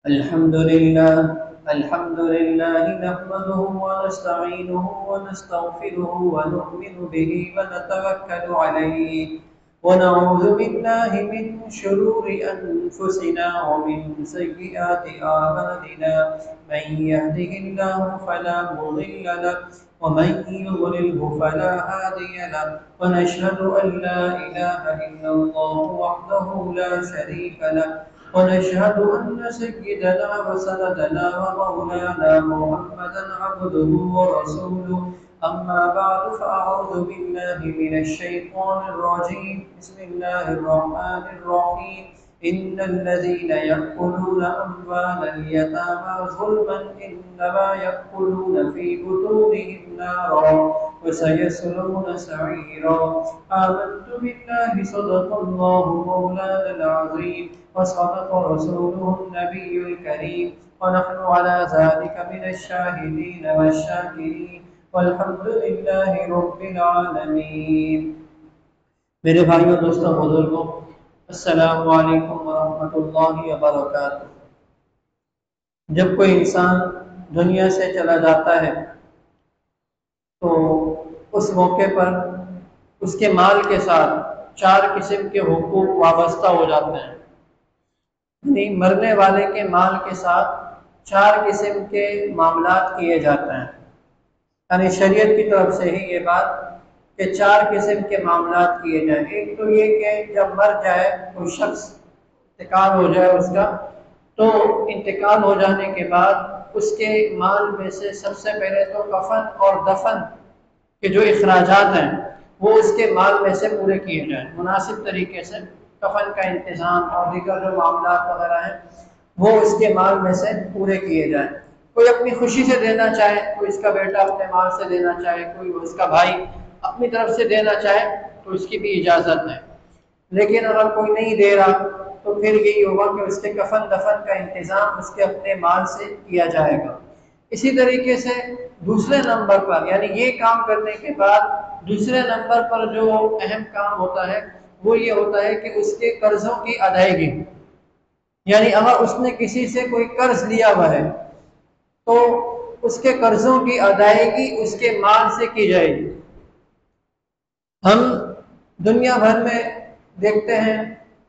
الحمد لله نحمده ونستعينه ونستغفره ونؤمن به ونتوكل عليه ونعوذ بالله من شرور أنفسنا ومن سيئات أعمالنا من يهده الله فلا مضل له ومن يضلله فلا هادي له ونشهد أن لا إله إلا الله وحده لا شريك له ونشهد أن سيدنا وسندنا ومولانا محمدا عبده ورسوله أما بعد فأعوذ بالله من الشيطان الرجيم بسم الله الرحمن الرحيم إن الذين يأكلون أموال اليتامى ظلما إنما يأكلون في بطونهم نارا وسيصلون سعيرا آمنت بالله صدق الله مولانا العظيم وصدق رسوله النبي الكريم ونحن على ذلك من الشاهدين والشاكرين والحمد لله رب العالمین۔ میرے بھائیوں، دوستوں، بزرگوں، السلام علیکم ورحمۃ اللہ وبرکاتہ۔ جب کوئی انسان دنیا سے چلا جاتا ہے تو اس موقع پر اس کے مال کے ساتھ 4 قسم کے حقوق وابستہ ہو جاتے ہیں، یعنی مرنے والے کے مال کے ساتھ 4 قسم کے معاملات کیے جاتے ہیں۔ یعنی شریعت کی طرف سے ہی یہ بات کہ 4 قسم کے معاملات کیے جائیں۔ ایک تو یہ کہ جب مر جائے کوئی شخص، انتقال ہو جائے اس کا، تو انتقال ہو جانے کے بعد اس کے مال میں سے سب سے پہلے تو کفن اور دفن کے جو اخراجات ہیں وہ اس کے مال میں سے پورے کیے جائیں، مناسب طریقے سے کفن کا انتظام اور دیگر جو معاملات وغیرہ ہیں وہ اس کے مال میں سے پورے کیے جائیں۔ کوئی اپنی خوشی سے دینا چاہے، کوئی اس کا بیٹا اپنے مال سے دینا چاہے، کوئی اس کا بھائی اپنی طرف سے دینا چاہے تو اس کی بھی اجازت ہے، لیکن اگر کوئی نہیں دے رہا تو پھر یہی ہوگا کہ اس کے کفن دفن کا انتظام اس کے اپنے مال سے کیا جائے گا۔ اسی طریقے سے دوسرے نمبر پر، یعنی یہ کام کرنے کے بعد دوسرے نمبر پر جو اہم کام ہوتا ہے وہ یہ ہوتا ہے کہ اس کے قرضوں کی ادائیگی، یعنی اگر اس نے کسی سے کوئی قرض لیا ہوا ہے تو اس کے قرضوں کی ادائیگی اس کے مال سے کی جائے گی۔ ہم دنیا بھر میں دیکھتے ہیں،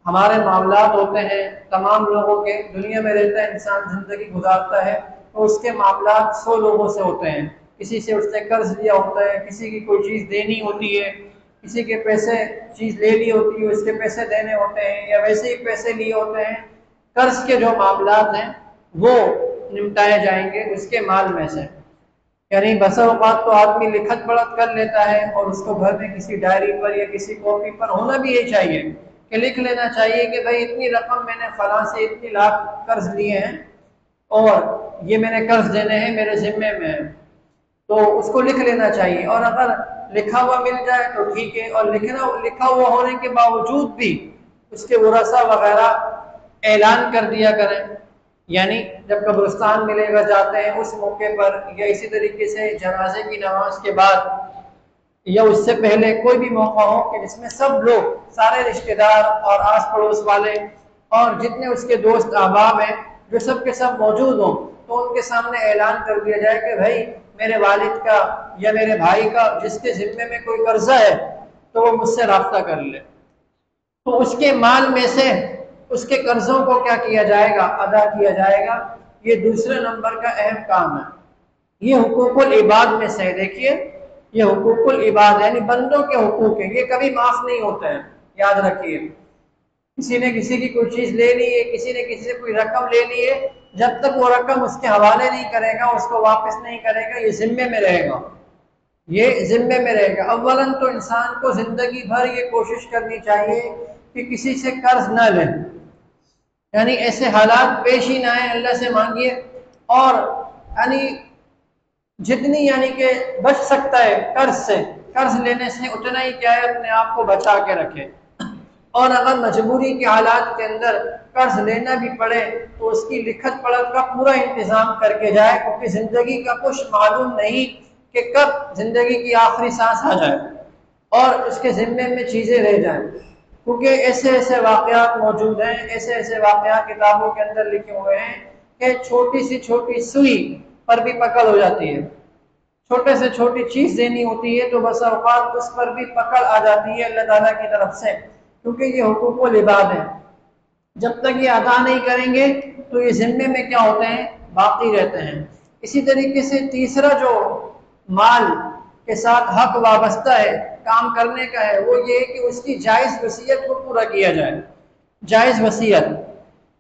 ہمارے معاملات ہوتے ہیں تمام لوگوں کے، دنیا میں رہتا ہے انسان، زندگی گزارتا ہے تو اس کے معاملات 100 لوگوں سے ہوتے ہیں۔ کسی سے اس نے قرض لیا ہوتا ہے، کسی کی کوئی چیز دینی ہوتی ہے، کسی کے پیسے چیز لے لی ہوتی ہے، اس کے پیسے دینے ہوتے ہیں، یا ویسے ہی پیسے لیے ہوتے ہیں۔ قرض کے جو معاملات ہیں وہ نمٹائے جائیں گے اس کے مال میں سے۔ یعنی بسا اوقات تو آدمی لکھت پڑھت کر لیتا ہے اور اس کو گھر میں کسی ڈائری پر یا کسی کاپی پر ہونا بھی یہ چاہیے کہ لکھ لینا چاہیے کہ بھائی اتنی رقم میں نے فلاں سے اتنی لاکھ قرض لیے ہیں اور یہ میں نے قرض دینے ہیں، میرے ذمے میں ہے، تو اس کو لکھ لینا چاہیے۔ اور اگر لکھا ہوا مل جائے تو ٹھیک ہے، اور لکھا ہوا ہونے کے باوجود بھی اس کے ورثاء وغیرہ اعلان کر دیا کریں، یعنی جب قبرستان میں لے کر جاتے ہیں اس موقع پر، یا اسی طریقے سے جنازے کی نماز کے بعد یا اس سے پہلے کوئی بھی موقع ہو کہ جس میں سب لوگ، سارے رشتہ دار اور آس پڑوس والے اور جتنے اس کے دوست احباب ہیں جو سب کے سب موجود ہوں، تو ان کے سامنے اعلان کر دیا جائے کہ بھائی میرے والد کا یا میرے بھائی کا جس کے ذمے میں کوئی قرضہ ہے تو وہ مجھ سے رابطہ کر لے، تو اس کے مال میں سے اس کے قرضوں کو کیا کیا جائے گا، ادا کیا جائے گا۔ یہ دوسرے نمبر کا اہم کام ہے۔ یہ حقوق العباد میں سے، دیکھیے یہ حقوق العباد یعنی بندوں کے حقوق ہیں، یہ کبھی معاف نہیں ہوتے ہیں، یاد رکھیے۔ کسی نے کسی کی کوئی چیز لے لی ہے، کسی نے کسی سے کوئی رقم لے لی ہے، جب تک وہ رقم اس کے حوالے نہیں کرے گا، اس کو واپس نہیں کرے گا، یہ ذمے میں رہے گا، یہ ذمے میں رہے گا۔ اولاً تو انسان کو زندگی بھر یہ کوشش کرنی چاہیے کہ کسی سے قرض نہ لیں، یعنی ایسے حالات پیش ہی نہ آئیں، اللہ سے مانگیے، اور یعنی جتنی یعنی کہ بچ سکتا ہے قرض سے، قرض لینے سے اتنا ہی کیا ہے اپنے آپ کو بچا کے رکھے، اور اگر مجبوری کے حالات کے اندر قرض لینا بھی پڑے تو اس کی لکھت پڑھت کا پورا انتظام کر کے جائے، کیونکہ زندگی کا کچھ معلوم نہیں کہ کب زندگی کی آخری سانس آ جائے اور اس کے ذمے میں چیزیں رہ جائیں، کیونکہ ایسے ایسے واقعات موجود ہیں، ایسے ایسے واقعات کتابوں کے اندر لکھے ہوئے ہیں کہ چھوٹی سی چھوٹی سوئی پر بھی پکڑ ہو جاتی ہے، چھوٹے سے چھوٹی چیز دینی ہوتی ہے تو بس اوقات اس پر بھی پکڑ آ جاتی ہے اللہ تعالیٰ کی طرف سے، کیونکہ یہ حقوق العباد ہے، جب تک یہ ادا نہیں کریں گے تو یہ ذمے میں کیا ہوتے ہیں، باقی رہتے ہیں۔ اسی طریقے سے تیسرا جو مال کے ساتھ حق وابستہ ہے کام کرنے کا ہے وہ یہ ہے کہ اس کی جائز وصیت کو پورا کیا جائے۔ جائز وصیت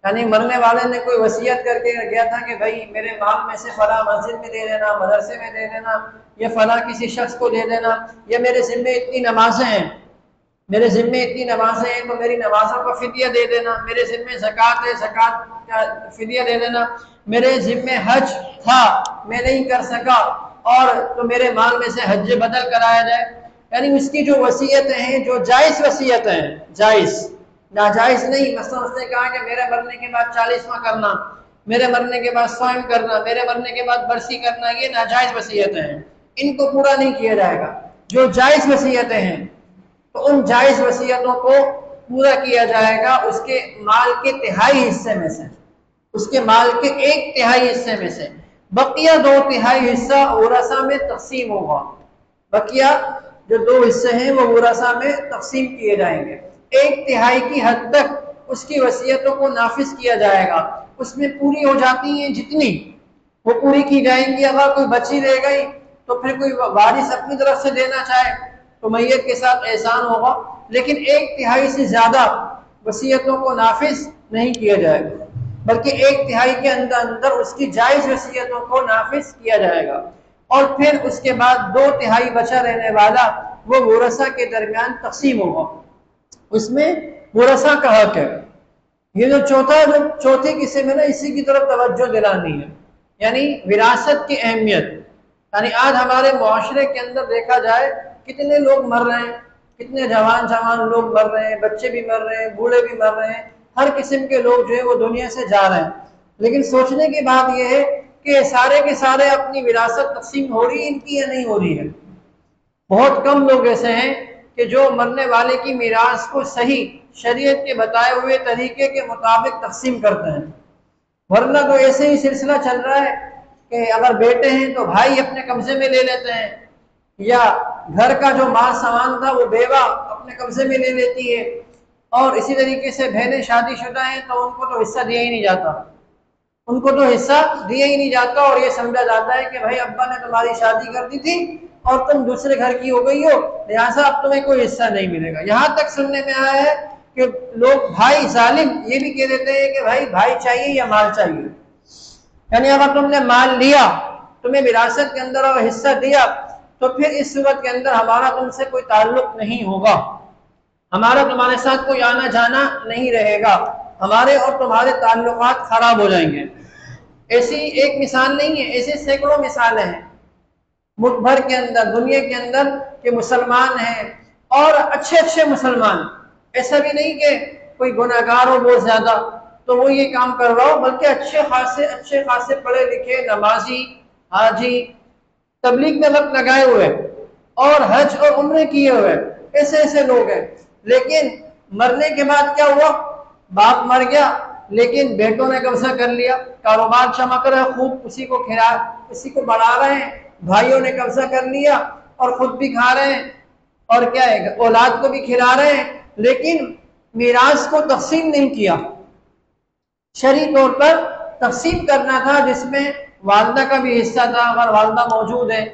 یعنی مرنے والے نے کوئی وصیت کر کے گیا تھا کہ بھائی میرے مال میں سے فلاں مسجد میں دے دینا، مدرسے میں دے دینا، یا فلاں کسی شخص کو دے دینا، یا میرے ذمے اتنی نمازیں ہیں، میرے ذمے اتنی نمازیں ہیں تو میری نمازوں کا فدیہ دے دینا، میرے ذمے زکوٰۃ ہے زکوٰۃ کا فدیہ دے دینا، میرے ذمے حج تھا میں نہیں کر سکا اور تو میرے مال میں سے حج بدل کرایا جائے۔ یعنی اس کی جو وصیتیں ہیں جو جائز وصیتیں ہیں، جائز، ناجائز نہیں۔ مثلا اس نے کہا کہ میرے مرنے کے بعد 40واں کرنا، میرے مرنے کے بعد صوم کرنا، میرے مرنے کے بعد برسی کرنا، یہ ناجائز وصیتیں ہیں، ان کو پورا نہیں کیا جائے گا۔ جو جائز وصیتیں ہیں تو ان جائز وصیتوں کو پورا کیا جائے گا اس کے مال کے تہائی حصے میں سے، اس کے مال کے 1/3 حصے میں سے۔ بقیہ 2/3 حصہ ورثہ میں تقسیم ہوگا، بقیہ جو 2 حصے ہیں وہ ورثہ میں تقسیم کیے جائیں گے۔ 1/3 کی حد تک اس کی وصیتوں کو نافذ کیا جائے گا، اس میں پوری ہو جاتی ہیں جتنی وہ پوری کی جائیں گی۔ اگر کوئی بچی رہ گئی تو پھر کوئی وارث اپنی طرف سے دینا چاہے تو میت کے ساتھ احسان ہوگا، لیکن 1/3 سے زیادہ وصیتوں کو نافذ نہیں کیا جائے گا، بلکہ 1/3 کے اندر اس کی جائز وصیتوں کو نافذ کیا جائے گا، اور پھر اس کے بعد 2/3 بچا رہنے والا وہ ورثہ کے درمیان تقسیم ہوگا، اس میں ورثہ کا حق ہے۔ یہ جو چوتھی قسم ہے نا، اسی کی طرف توجہ دلانی ہے، یعنی وراثت کی اہمیت۔ یعنی آج ہمارے معاشرے کے اندر دیکھا جائے کتنے لوگ مر رہے ہیں، کتنے جوان لوگ مر رہے ہیں، بچے بھی مر رہے ہیں، بوڑھے بھی مر رہے ہیں، ہر قسم کے لوگ جو ہے وہ دنیا سے جا رہے ہیں، لیکن سوچنے کی بات یہ ہے کہ سارے کے سارے اپنی وراثت تقسیم ہو رہی ہے ان کی یا نہیں ہو رہی ہے؟ بہت کم لوگ ایسے ہیں کہ جو مرنے والے کی میراث کو صحیح شریعت کے بتائے ہوئے طریقے کے مطابق تقسیم کرتے ہیں، ورنہ تو ایسے ہی سلسلہ چل رہا ہے کہ اگر بیٹے ہیں تو بھائی اپنے قبضے میں لے لیتے ہیں، یا گھر کا جو مال سامان تھا وہ بیوہ اپنے قبضے میں لے لیتی ہے، اور اسی طریقے سے بہنیں شادی شدہ ہیں تو ان کو تو حصہ دیا ہی نہیں جاتا، ان کو تو حصہ دیا ہی نہیں جاتا، اور یہ سمجھا جاتا ہے کہ بھائی ابا نے تمہاری شادی کر دی تھی اور تم دوسرے گھر کی ہو گئی ہو، لہٰذا اب تمہیں کوئی حصہ نہیں ملے گا۔ یہاں تک سننے میں آیا ہے کہ لوگ بھائی ظالم یہ بھی کہہ دیتے ہیں کہ بھائی چاہیے یا مال چاہیے، یعنی اگر تم نے مال لیا، تمہیں وراثت کے اندر اور حصہ دیا، تو پھر اس صورت کے اندر ہمارا تم سے کوئی تعلق نہیں ہوگا، ہمارا تمہارے ساتھ کوئی آنا جانا نہیں رہے گا، ہمارے اور تمہارے تعلقات خراب ہو جائیں گے۔ ایسی ایک مثال نہیں ہے، ایسے سینکڑوں مثالیں ہیں ملک بھر کے اندر، دنیا کے اندر، کہ مسلمان ہیں اور اچھے مسلمان، ایسا بھی نہیں کہ کوئی گناہ گار ہو بہت زیادہ تو وہ یہ کام کر رہا ہو، بلکہ اچھے خاصے پڑھے لکھے نمازی، حاجی، تبلیغ میں وقت لگائے ہوئے اور حج اور عمرے کیے ہوئے، ایسے لوگ ہیں، لیکن مرنے کے بعد کیا ہوا؟ باپ مر گیا لیکن بیٹوں نے قبضہ کر لیا، کاروبار چمک رہا ہے خوب، اسی کو بڑھا رہے ہیں، بھائیوں نے قبضہ کر لیا اور خود بھی کھا رہے ہیں، اور کیا ہے اولاد کو بھی کھلا رہے ہیں، لیکن میراث کو تقسیم نہیں کیا۔ شرعی طور پر تقسیم کرنا تھا، جس میں والدہ کا بھی حصہ تھا اگر والدہ موجود ہے،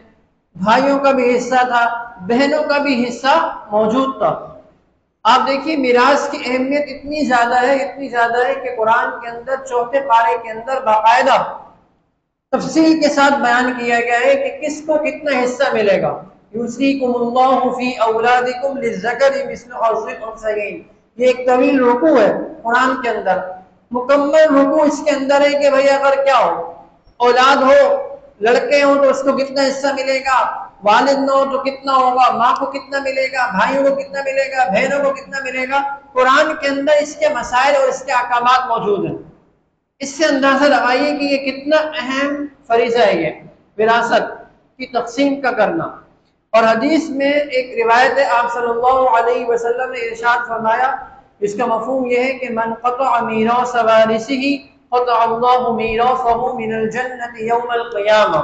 بھائیوں کا بھی حصہ تھا، بہنوں کا بھی حصہ موجود تھا۔ آپ دیکھیے میراث کی اہمیت اتنی زیادہ ہے کہ قرآن کے اندر 4 پارے کے اندر باقاعدہ تفصیل کے ساتھ بیان کیا گیا ہے کہ کس کو کتنا حصہ ملے گا۔ یوصیکم اللہ فی اولادکم للذکر مثل حظ الانثیین، یہ ایک طویل رکوع ہے قرآن کے اندر، مکمل رکوع اس کے اندر ہے کہ بھئی اگر کیا ہو، اولاد ہو، لڑکے ہوں تو اس کو کتنا حصہ ملے گا، والد نہ ہو تو کتنا ہوگا، ماں کو کتنا ملے گا، بھائیوں کو کتنا ملے گا، بہنوں کو کتنا ملے گا۔ قرآن کے اندر اس کے مسائل اور اس کے احکامات موجود ہیں۔ اس سے اندازہ لگائیے کہ یہ کتنا اہم فریضہ ہے یہ وراثت کی تقسیم کا کرنا۔ اور حدیث میں ایک روایت ہے، آپ صلی اللہ علیہ وسلم نے ارشاد فرمایا، اس کا مفہوم یہ ہے کہ من قطع میراث وارثہ قطع اللہ میراثہ من الجنۃ یوم القیامہ،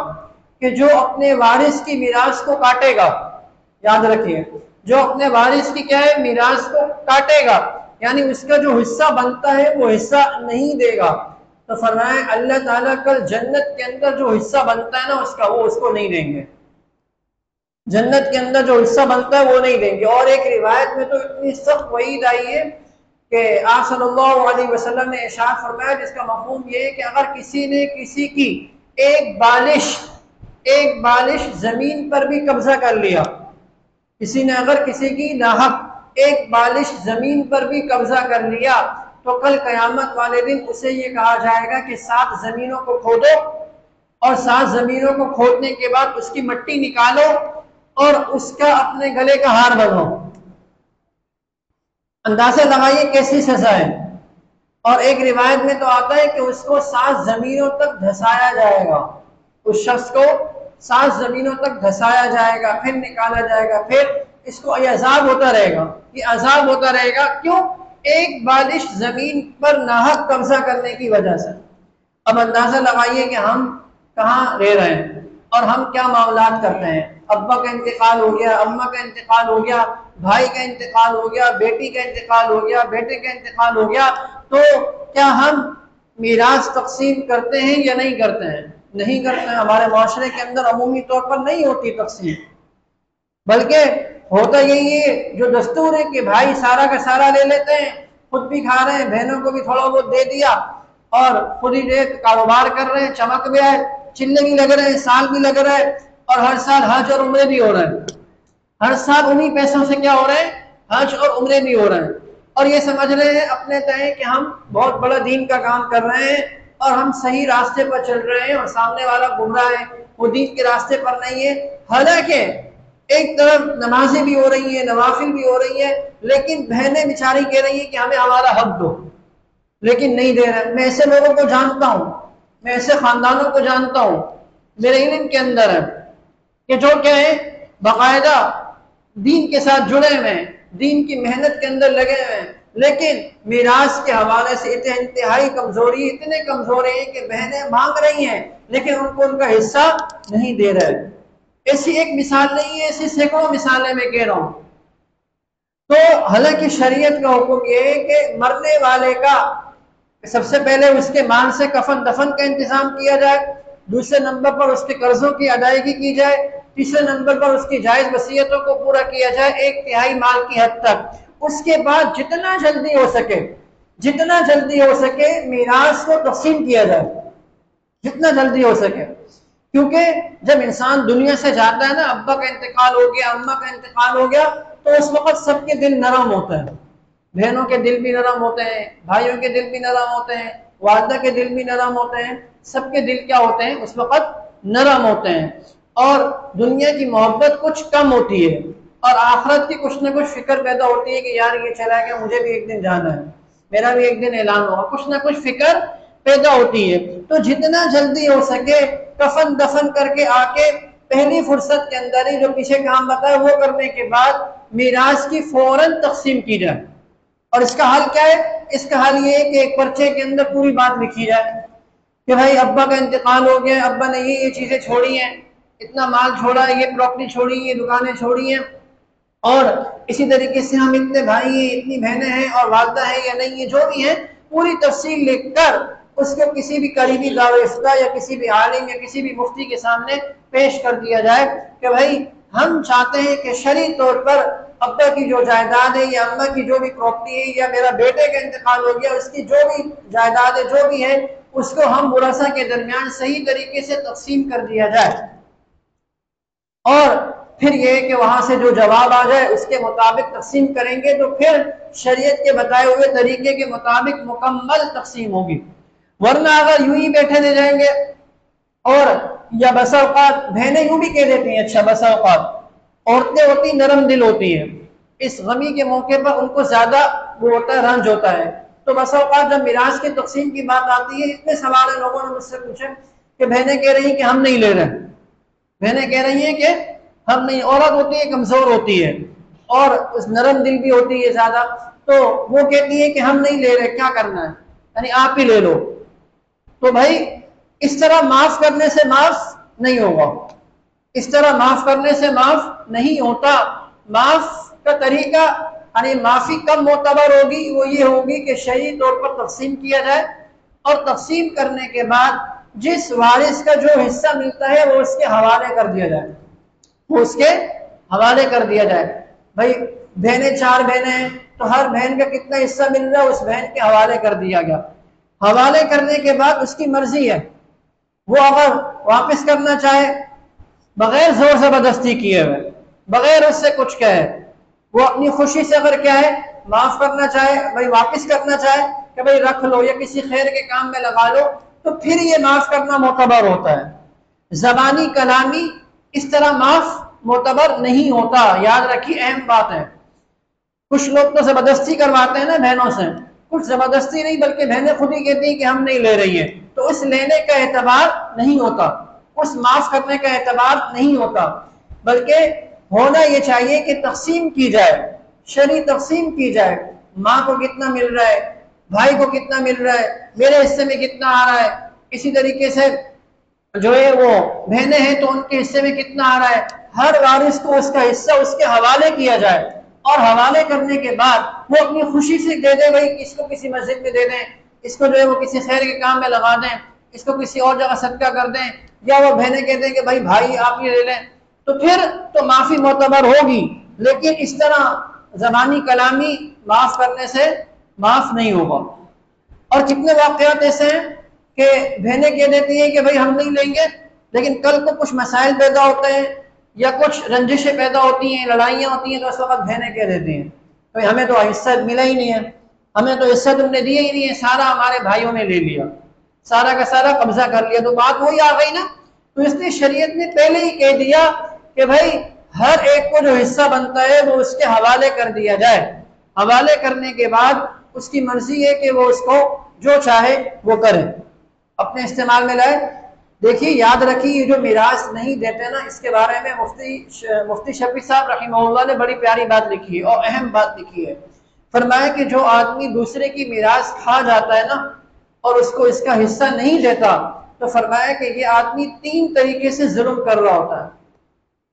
کہ جو اپنے وارث کی میراث کو کاٹے گا، یاد رکھیے، جو اپنے وارث کی کیا ہے، میراث کو کاٹے گا، یعنی اس کا جو حصہ بنتا ہے وہ حصہ نہیں دے گا، تو فرمائے اللہ تعالیٰ کل جنت کے اندر جو حصہ بنتا ہے نا اس کا، وہ اس کو نہیں دیں گے، جنت کے اندر جو حصہ بنتا ہے وہ نہیں دیں گے۔ اور ایک روایت میں تو اتنی سخت وعید آئی ہے کہ آپ صلی اللہ علیہ وسلم نے ارشاد فرمایا، جس کا مفہوم یہ ہے کہ اگر کسی نے کسی کی ایک بالش زمین پر بھی قبضہ کر لیا، کسی نے اگر کسی کی ناحق ایک بالش زمین پر بھی قبضہ کر لیا، تو کل قیامت والے دن اسے یہ کہا جائے گا کہ 7 زمینوں کو کھودو، اور 7 زمینوں کو کھودنے کے بعد اس کی مٹی نکالو اور اس کا اپنے گلے کا ہار بنو۔ اندازہ لگائیے کیسی سزا ہے۔ اور ایک روایت میں تو آتا ہے کہ اس کو 7 زمینوں تک دھسایا جائے گا، اس شخص کو 7 زمینوں تک دھسایا جائے گا، پھر نکالا جائے گا، پھر اس کو یہ عذاب ہوتا رہے گا، یہ عذاب ہوتا رہے گا، کیوں؟ ایک بالش زمین پر ناحق قبضہ کرنے کی وجہ سے۔ اب اندازہ لگائیے کہ ہم کہاں رہ رہے ہیں اور ہم کیا معاملات کرتے ہیں۔ ابا کا انتقال ہو گیا، اماں کا انتقال ہو گیا، بھائی کا انتقال ہو گیا، بیٹی کا انتقال ہو گیا، بیٹے کا انتقال ہو گیا، تو کیا ہم میراث تقسیم کرتے ہیں یا نہیں کرتے ہیں؟ نہیں کرتے ہیں۔ ہمارے معاشرے کے اندر عمومی طور پر نہیں ہوتی تقسیم، بلکہ ہوتا یہی ہے جو دستور ہے کہ بھائی سارا کا سارا لے لیتے ہیں، خود بھی کھا رہے ہیں، بہنوں کو بھی تھوڑا بہت دے دیا، اور خود ہی کاروبار کر رہے ہیں، چمک بھی ہے، چلے بھی لگ رہے ہیں، سال بھی لگ رہا ہے، اور ہر سال حج اور عمرے بھی ہو رہے ہیں، ہر سال انہی پیسوں سے کیا ہو رہے ہیں، حج اور عمرے بھی ہو رہے ہیں، اور یہ سمجھ رہے ہیں اپنے تئیں کہ ہم بہت بڑا دین کا کام کر رہے ہیں اور ہم صحیح راستے پر چل رہے ہیں، اور سامنے والا گمراہ ہے، وہ دین کے راستے پر نہیں ہے۔ حالانکہ ایک طرف نمازیں بھی ہو رہی ہیں، نوافل بھی ہو رہی ہیں، لیکن بہنیں بیچاری کہہ رہی ہیں کہ ہمیں ہمارا حق دو، لیکن نہیں دے رہے۔ میں ایسے لوگوں کو جانتا ہوں، میں ایسے خاندانوں کو جانتا ہوں، میرے علم کے اندر ہے، کہ جو کیا ہے باقاعدہ دین کے ساتھ جڑے ہوئے ہیں، دین کی محنت کے اندر لگے ہوئے ہیں، لیکن میراث کے حوالے سے انتہائی کمزوری، اتنے کمزور ہیں کہ بہنیں مانگ رہی ہیں لیکن ان کو ان کا حصہ نہیں دے رہے۔ ایسی ایک مثال نہیں ہے، ایسی سینکڑوں مثالیں میں کہہ رہا ہوں۔ تو حالانکہ شریعت کا حکم یہ ہے کہ مرنے والے کا سب سے پہلے اس کے مال سے کفن دفن کا انتظام کیا جائے، دوسرے نمبر پر اس کے قرضوں کی ادائیگی کی جائے، تیسرے نمبر پر اس کی جائز وصیتوں کو پورا کیا جائے 1/3 مال کی حد تک۔ اس کے بعد جتنا جلدی ہو سکے میراث کو تقسیم کیا جائے، جتنا جلدی ہو سکے، کیونکہ جب انسان دنیا سے جاتا ہے نا، ابا کا انتقال ہو گیا، اماں کا انتقال ہو گیا، تو اس وقت سب کے دل نرم ہوتے ہیں، بہنوں کے دل بھی نرم ہوتے ہیں، بھائیوں کے دل بھی نرم ہوتے ہیں، والدہ کے دل بھی نرم ہوتے ہیں، سب کے دل کیا ہوتے ہیں اس وقت نرم ہوتے ہیں، اور دنیا کی محبت کچھ کم ہوتی ہے، اور آخرت کی کچھ نہ کچھ فکر پیدا ہوتی ہے کہ یار یہ چلا گیا، مجھے بھی ایک دن جانا ہے، میرا بھی ایک دن اعلان ہوگا، کچھ نہ کچھ فکر پیدا ہوتی ہے۔ تو جتنا جلدی ہو سکے کفن دفن کر کے آ کے پہلی فرصت کے اندر ہی جو پیچھے کام بتایا وہ کرنے کے بعد میراث کی فوراً تقسیم کی جائے۔ اور اس کا حل کیا ہے؟ اس کا حل یہ ہے کہ ایک پرچے کے اندر پوری بات لکھی جائے کہ بھائی ابا کا انتقال ہو گیا، ابا نے یہ چیزیں چھوڑی ہیں، اتنا مال چھوڑا ہے، یہ پراپرٹی چھوڑی ہے، یہ دکانیں چھوڑی ہیں، اور اسی طریقے سے ہم اتنے بھائی ہیں، اتنی بہنیں ہیں، اور والدہ ہیں یا نہیں ہیں، جو بھی ہیں پوری تفصیل لکھ کر اس کو کسی بھی قریبی دارالفتہ یا کسی بھی عالم یا کسی بھی مفتی کے سامنے پیش کر دیا جائے کہ بھائی ہم چاہتے ہیں کہ شرعی طور پر ابا کی جو جائیداد ہے یا اماں کی جو بھی پراپرٹی ہے یا میرا بیٹے کا انتقال ہو گیا اس کی جو بھی جائیداد ہے جو بھی ہے اس کو ہم ورثہ کے درمیان صحیح طریقے سے تقسیم کر دیا جائے، اور پھر یہ کہ وہاں سے جو جواب آ جائے اس کے مطابق تقسیم کریں گے، تو پھر شریعت کے بتائے ہوئے طریقے کے مطابق مکمل تقسیم ہوگی۔ ورنہ اگر یوں ہی بیٹھے رہ جائیں گے، اور یا بسا اوقات بہنیں یوں بھی کہہ دیتی ہیں، اچھا بسا اوقات عورتیں ہوتی نرم دل ہوتی ہیں، اس غمی کے موقع پر ان کو زیادہ وہ ہوتا ہے، رنج ہوتا ہے، تو بسا اوقات جب میراث کی تقسیم کی بات آتی ہے، اتنے سوال لوگوں نے مجھ سے پوچھے کہ بہنیں کہہ رہی ہیں کہ ہم نہیں لے رہے، بہنیں کہہ رہی ہیں کہ ہم نہیں، عورت ہوتی ہے کمزور ہوتی ہے اور اس نرم دل بھی ہوتی ہے زیادہ، تو وہ کہتی ہے کہ ہم نہیں لے رہے، کیا کرنا ہے، یعنی آپ ہی لے لو، تو بھائی اس طرح معاف کرنے سے معاف نہیں ہوگا، اس طرح معاف کرنے سے معاف نہیں ہوتا۔ معاف کا طریقہ یعنی معافی کم معتبر ہوگی، وہ یہ ہوگی کہ شرعی طور پر تقسیم کیا جائے، اور تقسیم کرنے کے بعد جس وارث کا جو حصہ ملتا ہے وہ اس کے حوالے کر دیا جائے، وہ اس کے حوالے کر دیا جائے۔ بھائی بہنیں 4 بہنیں ہیں تو ہر بہن کا کتنا حصہ مل رہا ہے اس بہن کے حوالے کر دیا گیا۔ حوالے کرنے کے بعد اس کی مرضی ہے، وہ اگر واپس کرنا چاہے بغیر زور زبردستی کیے ہوئے، بغیر اس سے کچھ کہے، وہ اپنی خوشی سے اگر کیا ہے معاف کرنا چاہے، بھائی واپس کرنا چاہے کہ بھائی رکھ لو یا کسی خیر کے کام میں لگا لو، تو پھر یہ معاف کرنا معتبر ہوتا ہے۔ زبانی کلامی اس طرح معاف معتبر نہیں ہوتا، یاد رکھیے اہم بات ہے۔ کچھ لوگ تو زبردستی کرواتے ہیں نا بہنوں سے، کچھ زبردستی نہیں بلکہ بہنیں خود ہی کہتی ہیں کہ ہم نہیں لے رہی ہیں، تو اس لینے کا اعتبار نہیں ہوتا، اس معاف کرنے کا اعتبار نہیں ہوتا، بلکہ ہونا یہ چاہیے کہ تقسیم کی جائے، شرعی تقسیم کی جائے، ماں کو کتنا مل رہا ہے، بھائی کو کتنا مل رہا ہے، میرے حصے میں کتنا آ رہا ہے، اسی طریقے سے جو ہے وہ بہنیں ہیں تو ان کے حصے میں کتنا آ رہا ہے، ہر وارث کو اس کا حصہ اس کے حوالے کیا جائے، اور حوالے کرنے کے بعد وہ اپنی خوشی سے دے دے، بھائی اس کو کسی مسجد میں دے دیں، اس کو جو ہے وہ کسی خیر کے کام میں لگا دیں، اس کو کسی اور جگہ صدقہ کر دیں، یا وہ بہنیں کہتے ہیں کہ بھائی بھائی آپ یہ لے لیں، تو پھر تو معافی معتبر ہوگی، لیکن اس طرح زبانی کلامی معاف کرنے سے معاف نہیں ہوگا۔ اور کتنے واقعات ایسے ہیں کہ بہنیں کہہ دیتی ہیں کہ بھائی ہم نہیں لیں گے، لیکن کل کو کچھ مسائل پیدا ہوتے ہیں یا کچھ رنجشیں پیدا ہوتی ہیں، لڑائیاں ہوتی ہیں، تو اس وقت بہنیں کہہ دیتی ہیں بھائی ہمیں تو حصہ ملا ہی نہیں ہے، ہمیں تو حصہ تم نے دیا ہی نہیں ہے، سارا ہمارے بھائیوں نے لے لیا، سارا کا سارا قبضہ کر لیا۔ تو بات وہی آ گئی نا، تو اس نے شریعت نے پہلے ہی کہہ دیا کہ بھائی ہر ایک کو جو حصہ بنتا ہے وہ اس کے حوالے کر دیا جائے، حوالے کرنے کے بعد اس کی مرضی ہے کہ وہ اس کو جو چاہے وہ کرے، اپنے استعمال میں لائے۔ دیکھیے یاد رکھیے یہ جو میراث نہیں دیتے نا، اس کے بارے میں مفتی شفیع صاحب رحمہ اللہ نے بڑی پیاری بات لکھی ہے اور اہم بات لکھی ہے۔ فرمایا کہ جو آدمی دوسرے کی میراث کھا جاتا ہے نا اور اس کو اس کا حصہ نہیں دیتا، تو فرمایا کہ یہ آدمی 3 طریقے سے ظلم کر رہا ہوتا ہے،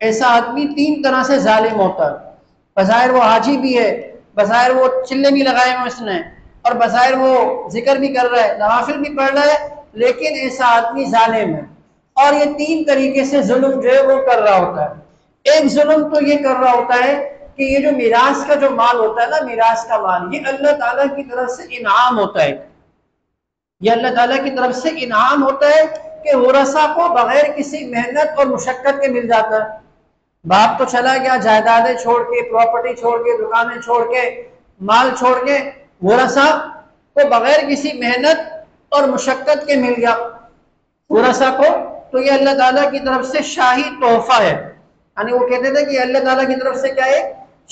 ایسا آدمی 3 طرح سے ظالم ہوتا ہے۔ بظاہر وہ حاجی بھی ہے، بظاہر وہ چلے بھی لگائے ہوئے اس نے، اور بظاہر وہ ذکر بھی کر رہا ہے، نوافل بھی پڑھ رہا ہے، لیکن ایسا آدمی ظالم ہے، اور یہ 3 طریقے سے ظلم جو ہے وہ کر رہا ہوتا ہے۔ ایک ظلم تو یہ کر رہا ہوتا ہے کہ یہ جو میراث کا جو مال ہوتا ہے نا، میراث کا مال یہ اللہ تعالیٰ کی طرف سے انعام ہوتا ہے، یہ اللہ تعالیٰ کی طرف سے انعام ہوتا ہے کہ ورثہ کو بغیر کسی محنت اور مشقت کے مل جاتا ہے۔ باپ تو چلا گیا جائیدادیں چھوڑ کے، پراپرٹی چھوڑ کے، دکانیں چھوڑ کے، مال چھوڑ کے، ورثہ کو بغیر کسی محنت اور مشقت کے مل گیا ورثہ کو، تو یہ اللہ تعالیٰ کی طرف سے شاہی تحفہ ہے۔ یعنی وہ کہتے تھے کہ اللہ تعالیٰ کی طرف سے کیا ہے؟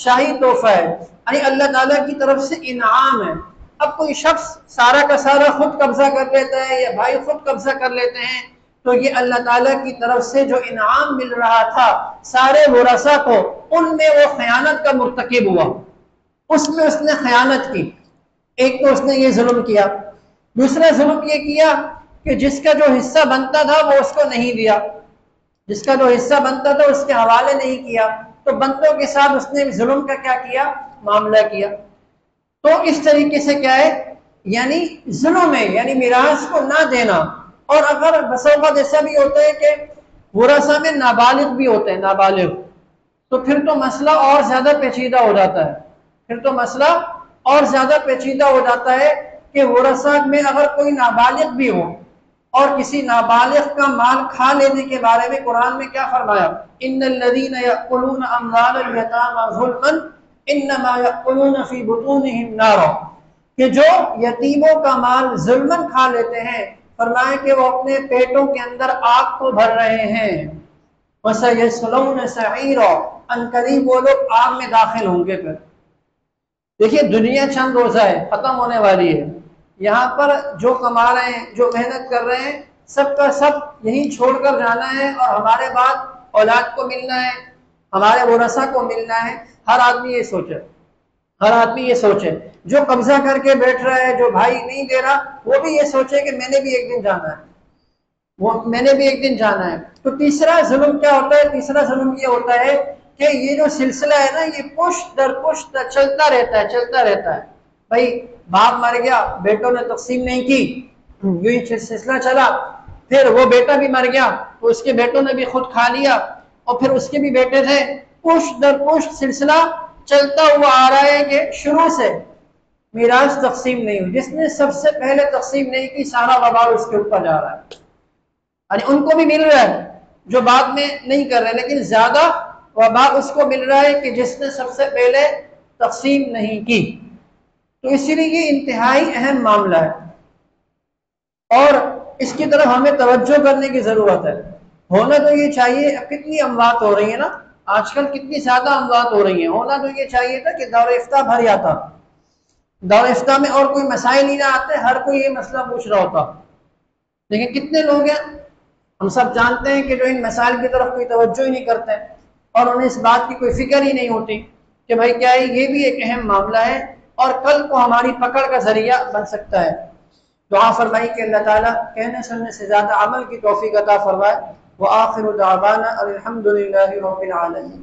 شاہی تحفہ ہے، یعنی اللہ تعالیٰ کی طرف سے انعام ہے۔ اب کوئی شخص سارا کا سارا خود قبضہ کر لیتا ہے یا بھائی خود قبضہ کر لیتے ہیں، تو یہ اللہ تعالیٰ کی طرف سے جو انعام مل رہا تھا سارے ورثہ کو، ان میں وہ خیانت کا مرتکب ہوا، اس میں اس نے خیانت کی۔ ایک تو اس نے یہ ظلم کیا، دوسرا ظلم یہ کیا کہ جس کا جو حصہ بنتا تھا وہ اس کو نہیں دیا، جس کا جو حصہ بنتا تھا اس کے حوالے نہیں کیا، تو بندوں کے ساتھ اس نے ظلم کا کیا کیا؟ معاملہ کیا۔ تو اس طریقے سے کیا ہے؟ یعنی ظلم ہے، یعنی میراث کو نہ دینا۔ اور اگر بس اوقات ایسا بھی ہوتا ہے کہ ورثہ میں نابالغ بھی ہوتے ہیں، نابالغ، تو پھر تو مسئلہ اور زیادہ پیچیدہ ہو جاتا ہے، پھر تو مسئلہ اور زیادہ پیچیدہ ہو جاتا ہے کہ ورثہ میں اگر کوئی نابالغ بھی ہو اور کسی نابالغ کا مال کھا لینے کے بارے میں قرآن میں کیا فرمایا؟ ان الذین یأکلون اموال الیتامی ظلما انما یأکلون فی بطونہم نارا، کہ جو یتیموں کا مال ظلماً کھا لیتے ہیں، فرمایا کہ وہ اپنے پیٹوں کے اندر آگ کو بھر رہے ہیں۔ وَسَيَصْلَوْنَ سَعِيرًا، عنقریب وہ لوگ آگ میں داخل ہوں گے۔ پھر دیکھیے دنیا چند روزہ ہے، ختم ہونے والی ہے، یہاں پر جو کما رہے ہیں، جو محنت کر رہے ہیں، سب کا سب یہیں چھوڑ کر جانا ہے، اور ہمارے بعد اولاد کو ملنا ہے، ہمارے ورثہ کو ملنا ہے۔ ہر آدمی یہ سوچے، ہر آدمی یہ سوچے، جو قبضہ کر کے بیٹھ رہا ہے، جو بھائی نہیں دے رہا، وہ بھی یہ سوچے کہ میں نے بھی ایک دن جانا ہے، میں نے بھی ایک دن جانا ہے۔ تو تیسرا ظلم کیا ہوتا ہے؟ تیسرا ظلم یہ ہوتا ہے کہ یہ جو سلسلہ ہے نا، یہ پشت در پشت چلتا رہتا ہے، چلتا رہتا ہے۔ بھائی باپ مر گیا، بیٹوں نے تقسیم نہیں کی، یوں ہی سلسلہ چلا، پھر وہ بیٹا بھی مر گیا تو اس کے بیٹوں نے بھی خود کھا لیا، اور پھر اس کے بھی بیٹے تھے، پشت در پشت سلسلہ چلتا ہوا آ رہا ہے کہ شروع سے میراث تقسیم نہیں ہوئی۔ جس نے سب سے پہلے تقسیم نہیں کی، سارا وبال اس کے اوپر جا رہا ہے، یعنی ان کو بھی مل رہا ہے جو بعد میں نہیں کر رہے، لیکن زیادہ وبال اس کو مل رہا ہے کہ جس نے سب سے پہلے تقسیم نہیں کی۔ تو اسی لیے یہ انتہائی اہم معاملہ ہے، اور اس کی طرف ہمیں توجہ کرنے کی ضرورت ہے۔ ہونا تو یہ چاہیے، اب کتنی اموات ہو رہی ہیں نا، آج کل کتنی زیادہ اموات ہو رہی ہیں، ہونا تو یہ چاہیے تھا کہ دور افتاء بھر جاتا، دور افتاء میں اور کوئی مسائل ہی نہ آتے، ہر کوئی یہ مسئلہ پوچھ رہا ہوتا، لیکن کتنے لوگ ہیں، ہم سب جانتے ہیں کہ جو ان مسائل کی طرف کوئی توجہ ہی نہیں کرتے، اور انہیں اس بات کی کوئی فکر ہی نہیں ہوتی کہ بھائی کیا ہے، یہ بھی ایک اہم معاملہ ہے اور کل کو ہماری پکڑ کا ذریعہ بن سکتا ہے۔ دعا فرمائی کہ اللہ تعالیٰ کہنے سننے سے زیادہ عمل کی توفیق عطا فرمائے۔ وآخر دعوانا الحمد للہ رب العالمین۔